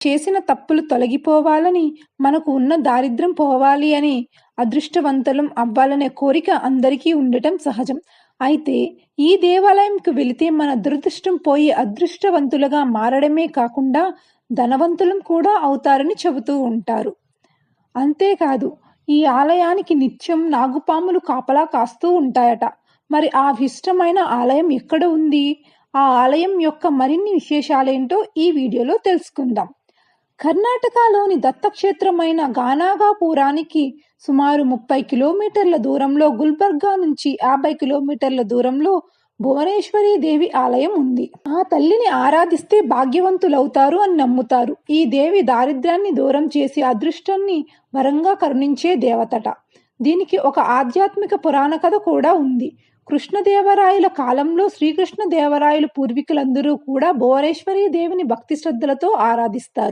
చేసిన తప్పులు తొలగిపోవాలని, మనకు ఉన్న దారిద్ర్యం పోవాలి అని, అదృష్టవంతులం అవ్వాలనే కోరిక అందరికీ ఉండటం సహజం. అయితే ఈ దేవాలయంకి వెళితే మన దురదృష్టం పోయి అదృష్టవంతులుగా మారడమే కాకుండా ధనవంతులం కూడా అవుతారని చెబుతూ ఉంటారు. అంతేకాదు ఈ ఆలయానికి నిత్యం నాగుపాములు కాపలా కాస్తూ ఉంటాయట. మరి ఆ విశిష్టమైన ఆలయం ఎక్కడ ఉంది? ఆ ఆలయం యొక్క మరిన్ని విశేషాలేంటో ఈ వీడియోలో తెలుసుకుందాం. కర్ణాటకలోని దత్తక్షేత్రమైన గానాగాపురానికి సుమారు 30 కిలోమీటర్ల దూరంలో, గుల్బర్గా నుంచి 50 కిలోమీటర్ల దూరంలో భువనేశ్వరీ దేవి ఆలయం ఉంది. ఆ తల్లిని ఆరాధిస్తే భాగ్యవంతులవుతారు అని నమ్ముతారు. ఈ దేవి దారిద్ర్యాన్ని దూరం చేసి అదృష్టాన్ని వరంగా కరుణించే దేవతట. దీనికి ఒక ఆధ్యాత్మిక పురాణ కథ కూడా ఉంది. కృష్ణదేవరాయల కాలంలో శ్రీకృష్ణదేవరాయలు పూర్వీకులందరూ కూడా భువనేశ్వరీ దేవిని భక్తి శ్రద్ధలతో ఆరాధిస్తారు.